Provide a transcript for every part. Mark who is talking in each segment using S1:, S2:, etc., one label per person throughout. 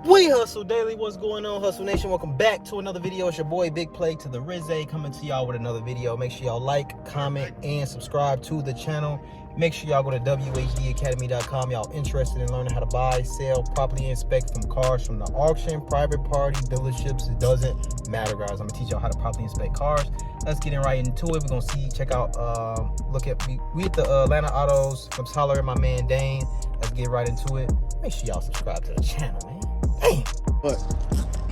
S1: We Hustle Daily. What's going on, Hustle Nation? Welcome back to another video. It's your boy Big Play to the Rizze coming to y'all with another video. Make sure y'all like, comment, and subscribe to the channel. Make sure y'all go to wehustledaily.com. Y'all interested in learning how to buy, sell, properly inspect from cars from the auction, private party, dealerships. It doesn't matter, guys. I'm gonna teach y'all how to properly inspect cars. Let's get in right into it. We're gonna see, check out, look at we at the Atlanta Autos. Come holler at my man Dane. Let's get right into it. Make sure y'all subscribe to the channel, man. Dang.
S2: But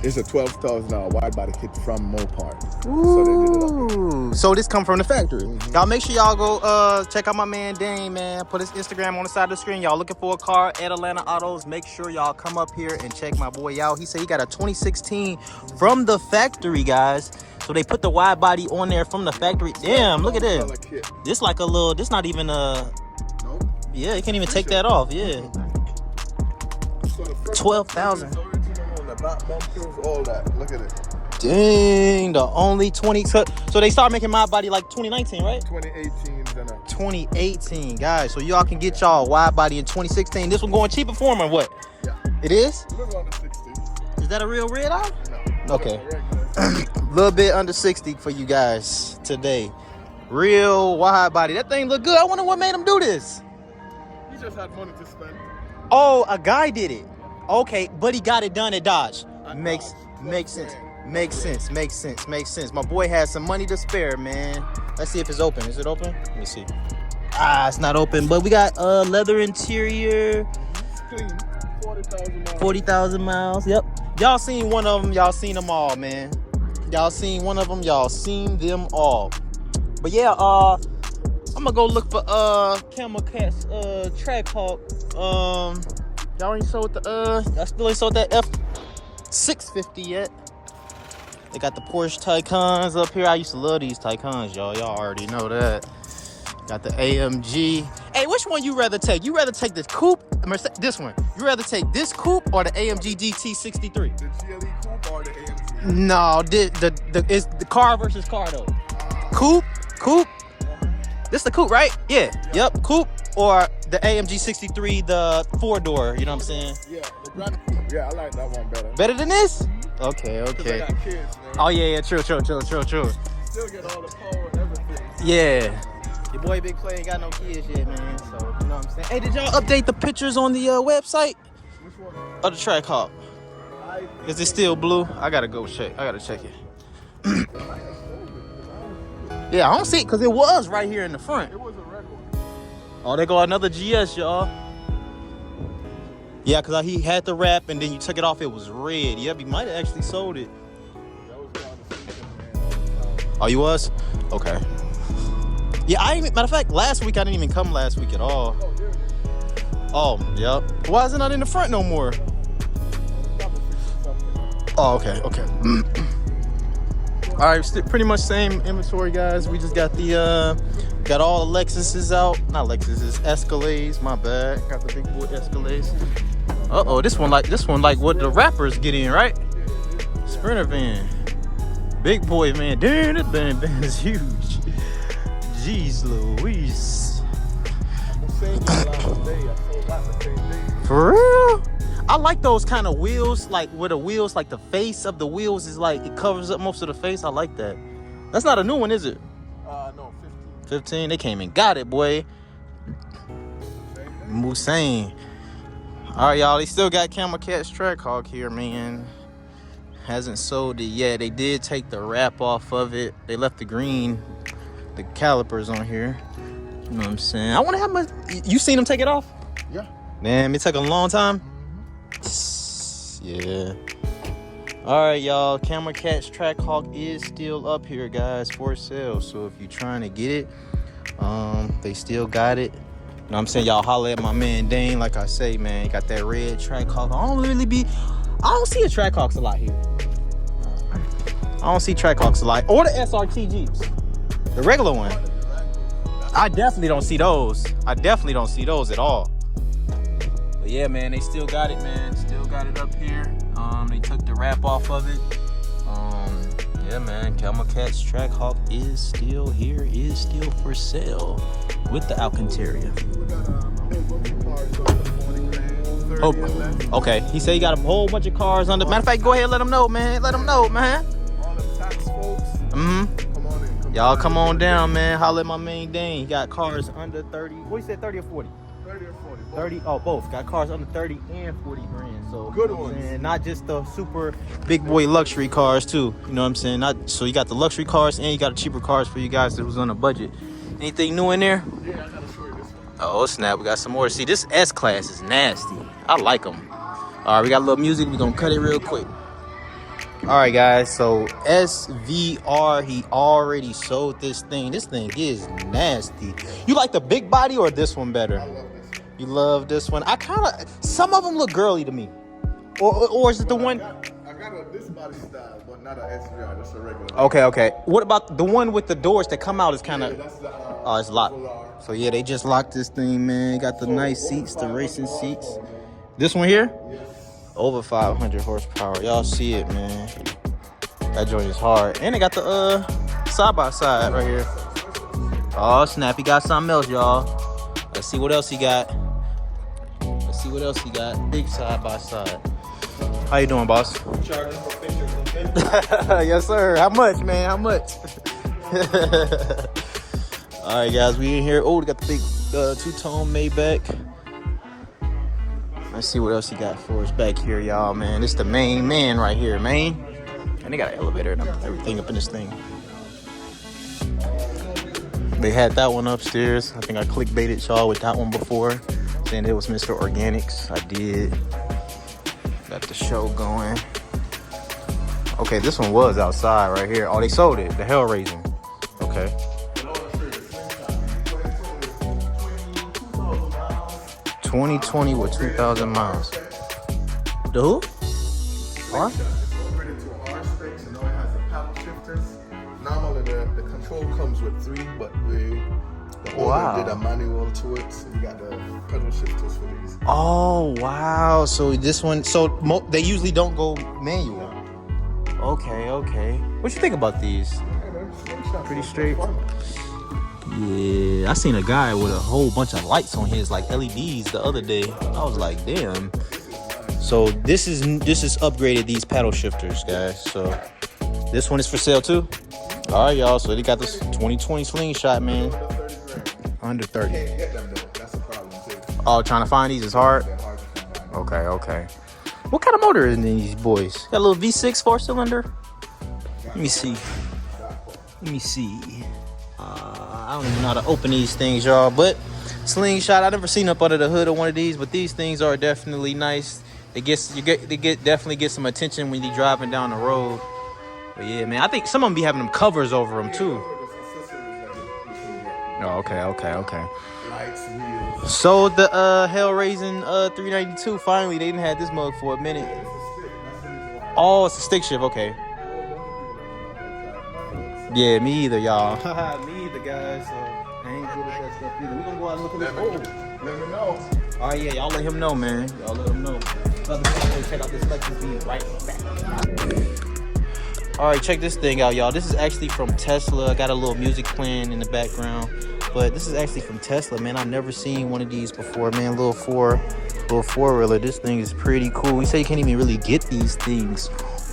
S2: it's a $12,000 wide body kit from Mopar.
S1: Ooh. So this come from the factory. Y'all make sure y'all go check out my man Dane, man. Put his Instagram on the side of the screen. Y'all looking for a car at Atlanta Autos. Make sure y'all come up here and check my boy out. He said he got a 2016 from the factory, guys. So they put the wide body on there from the factory. Damn, look at this. This like a little, this not even a, nope. Yeah, you can't even take that off, yeah. 12,000.
S2: All that. Look at it.
S1: Dang, the only 20. So they start making my body like 2019, right?
S2: 2018.
S1: 2018, guys. So y'all can get y'all wide body in 2016. This one going cheaper for them or what?
S2: Yeah.
S1: It is?
S2: A little under 60.
S1: Is that a real red eye?
S2: No.
S1: Okay. A little bit under 60 for you guys today. Real wide body. That thing look good. I wonder what made him do this.
S2: He just had money to spend.
S1: Oh, a guy did it. Okay, but he got it done at Dodge. Makes sense. Makes sense. My boy has some money to spare, man. Let's see if it's open. Is it open? Let me see. Ah, it's not open, but we got leather interior.
S2: Clean. 40,000 miles.
S1: 40,000 miles. Yep. Y'all seen one of them. Y'all seen them all, man. Y'all seen one of them. Y'all seen them all. But yeah, I'm gonna go look for Hellcat's Trackhawk. Y'all ain't sold y'all still ain't sold that F650 yet. They got the Porsche Taycans up here. I used to love these Taycans, y'all. Y'all already know that. Got the AMG. Hey, which one you rather take? You rather take this coupe? This one. You rather take this coupe or the AMG GT63?
S2: The GLE coupe or the AMG?
S1: No, it's the car versus car though. Coupe. This the coupe, right? Yeah. Yep. Coupe or the AMG 63, the 4-door. You know what I'm saying?
S2: Yeah, the grand coupe. Yeah, I like that one better.
S1: Better than this? Okay.
S2: I got kids, man.
S1: Oh yeah. True.
S2: Still get all the power and everything.
S1: Yeah. Your boy Big Play ain't got no kids yet, man. So you know what I'm saying. Hey, did y'all update the pictures on the website?
S2: Which one?
S1: Of the Trackhawk? Is it still blue? I gotta go check. I gotta check it. Yeah, I don't see it because it was right here in the front.
S2: It was a red one.
S1: Oh, they got another GS, y'all. Yeah, because he had the wrap and then you took it off. It was red. Yep, he might have actually sold it.
S2: That was down the street, man.
S1: Oh, you was? Okay. Yeah, matter of fact, last week I didn't even come last week at all.
S2: Oh, there it is.
S1: Oh, yep. Why is it not in the front no more? Oh, okay. All right, pretty much same inventory, guys. We just got the got all the Lexuses out. Not Lexuses, Escalades. My bad. Got the big boy Escalades. Uh-oh, this one like what the rappers get in, right? Sprinter van. Big boy, man. Damn, this van is huge. Jeez Louise. For real? I like those kind of wheels, like where the wheels, like the face of the wheels is like, it covers up most of the face. I like that. That's not a new one, is it?
S2: No, 15.
S1: 15? They came and got it, boy. Musain. All right, y'all. They still got Hellcat's Trackhawk here, man. Hasn't sold it yet. They did take the wrap off of it. They left the green, the calipers on here. You know what I'm saying? I wonder how much. You seen them take it off?
S2: Yeah.
S1: Man, it took a long time. Yeah. All right, y'all. Hellcat's Trackhawk is still up here, guys, for sale. So if you're trying to get it, they still got it. You know what I'm saying? Y'all holler at my man Dane. Like I say, man, he got that red Trackhawk. I don't see a Trackhawks a lot here. I don't see Trackhawks a lot. Or the SRT Jeeps. The regular one. I definitely don't see those. At all. But yeah, man, they still got it, man. Still got it up here. They took the wrap off of it. Yeah, man, Hellcat's Trackhawk is still here, is still for sale with the Alcantara. Oh, okay. He said he got a whole bunch of cars under. Matter of fact, go ahead, let him know, man. Let him know, man.
S2: All the tax folks. Come on in.
S1: Y'all come on down, man. Holla at my main Dane. He got cars under 30. What you said, 30 or 40?
S2: 30 or 40.
S1: 30. Oh, both. Got cars under 30 and 40 grand. So
S2: good
S1: you know
S2: ones.
S1: And not just the super big boy luxury cars too. You know what I'm saying? Not so you got the luxury cars and you got the cheaper cars for you guys that was on a budget. Anything new in there?
S2: Yeah, I gotta show you this one.
S1: Oh snap, we got some more. See, this S-Class is nasty. I like them. All right, we got a little music. We're gonna cut it real quick. All right, guys, so SVR, he already sold this thing. This thing is nasty. You like the big body or this one better?
S2: I love this one.
S1: You love this one? I kind of, some of them look girly to me. Or is it the one?
S2: I got this body style, but not an SVR, just a regular.
S1: Okay. What about the one with the doors that come out is kind of,
S2: That's the,
S1: oh, it's locked. So yeah, they just locked this thing, man. Got the nice seats, the racing seats. This one here?
S2: Yes.
S1: Over 500 horsepower. Y'all see it, man. That joint is hard. And they got the side-by-side right here. Oh, snap. He got something else, y'all. Let's see what else he got. Big side-by-side. How you doing, boss?
S2: Charging for pictures, okay?
S1: Yes, sir. How much, man? How much? All right, guys. We in here. Oh, we got the big two-tone Maybach. Let's see what else he got for us back here, y'all, man. This the main man right here, man. And they got an elevator and everything up in this thing. They had that one upstairs. I think I clickbaited y'all with that one before, saying it was Mr. Organics. I did. Got the show going. Okay, this one was outside right here. Oh, they sold it. The Hellraising. Okay. 2020 with 2,000 miles. The who? R?
S2: It's upgraded to R specs, and now it has the paddle shifters. Normally the control comes with 3, but the owner did a manual to it, so you got the pedal shifters for these.
S1: Oh wow! So this one, they usually don't go manual. Okay. What you think about these? Pretty straight. Yeah, I seen a guy with a whole bunch of lights on his, like LEDs, the other day. I was like, damn. So this is upgraded, these paddle shifters, guys. So this one is for sale too. All right, y'all. So they got this 2020 Slingshot, man. Under 30.
S2: Can't get them though. That's the problem too.
S1: Oh, trying to find these is hard.
S2: They're hard to come by.
S1: Okay. What kind of motor is in these boys? Got a little V6 4-cylinder. Let me see. I don't even know how to open these things, y'all. But Slingshot, I never seen up under the hood of one of these, but these things are definitely nice. They definitely get some attention when you're driving down the road. But yeah, man, I think some of them be having them covers over them too. Oh, okay.
S2: Lights, wheels.
S1: So the Hellraising 392, finally they didn't have this mug for a minute. Oh, it's a stick shift, okay. Yeah, me either, y'all. Me either, guys. So I ain't good at that stuff either. We gonna go out and look at this.
S2: Let me know.
S1: All right, yeah, y'all let him know, man. Y'all let him know. Check out this Lexus. Be right back. All right, check this thing out, y'all. This is actually from Tesla. I got a little music playing in the background, but this is actually from Tesla, man. I've never seen one of these before, man. Little four-wheeler. This thing is pretty cool. We say you can't even really get these things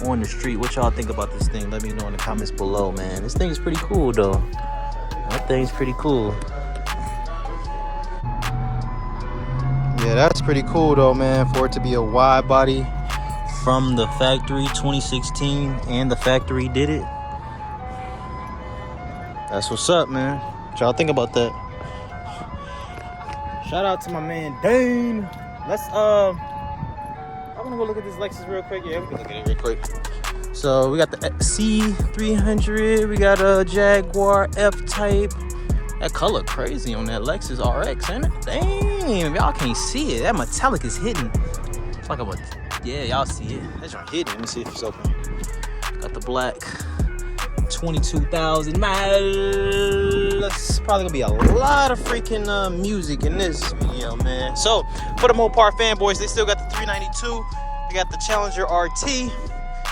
S1: on the street. What y'all think about this thing? Let me know in the comments below, man. This thing is pretty cool, though. That thing's pretty cool. Yeah, that's pretty cool, though, man. For it to be a wide body from the factory, 2016, and the factory did it. That's what's up, man. What y'all think about that? Shout out to my man Dane. Let's I wanna go look at this Lexus real quick. Yeah, we can look at it real quick. So we got the C300, we got a Jaguar F-Type. That color crazy on that Lexus RX, ain't it? Damn, y'all can't see it. That metallic is hidden. It's like yeah, y'all see it. That's right hidden. Let me see if it's open. Got the black 22,000 miles. That's probably gonna be a lot of freaking music in this video, man. So for the Mopar fanboys, they still got the 392. They got the Challenger RT.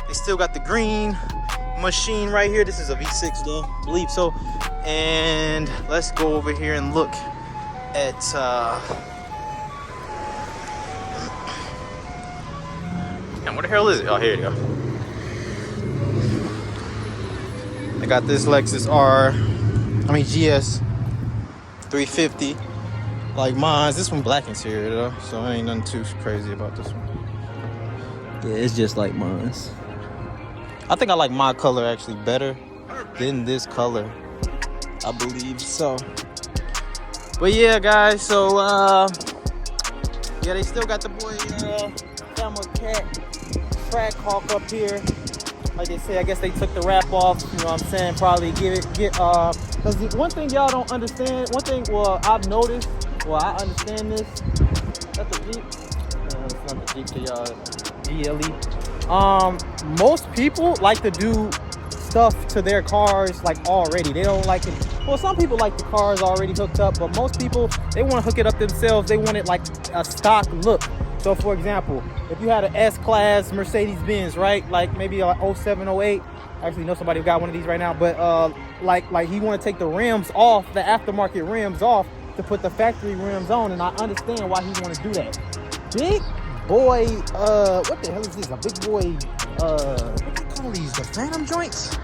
S1: They still got the green machine right here. This is a V6 though, I believe so. And let's go over here and look at Damn, what the hell is it? Oh, here you go. I got this Lexus GS 350. Like mine. This one black interior though, so ain't nothing too crazy about this one. Yeah, it's just like mine. I think I like my color actually better than this color. I believe so. But yeah, guys, so yeah, they still got the boy Hellcat Trackhawk up here. Like they say, I guess they took the wrap off, you know what I'm saying? Probably because one thing y'all don't understand, well, I've noticed, well, I understand this. That's a Jeep. It's not the Jeep to y'all, GLE. Most people like to do stuff to their cars like already. They don't like it. Well, some people like the cars already hooked up, but most people, they want to hook it up themselves. They want it like a stock look. So for example, if you had an S-Class Mercedes-Benz, right? Like maybe a 07, 08. I actually know somebody who got one of these right now, but like he want to take the rims off, the aftermarket rims off to put the factory rims on, and I understand why he want to do that. Big boy, what the hell is this? A big boy, what do you call these? The phantom joints?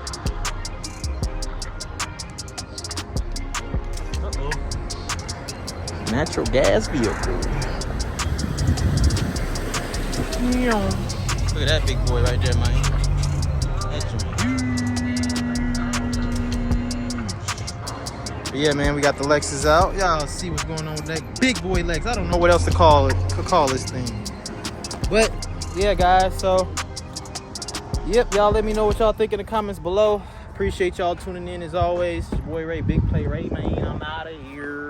S1: Uh-oh. Natural gas vehicle. Look at that big boy right there, man. That joint. But yeah, man, we got the Lexus out. Y'all see what's going on with that big boy Lex. I don't know what else to call this thing. But yeah, guys, so yep, y'all let me know what y'all think in the comments below. Appreciate y'all tuning in as always. Your boy Ray, Big Play Ray, man. I'm out of here.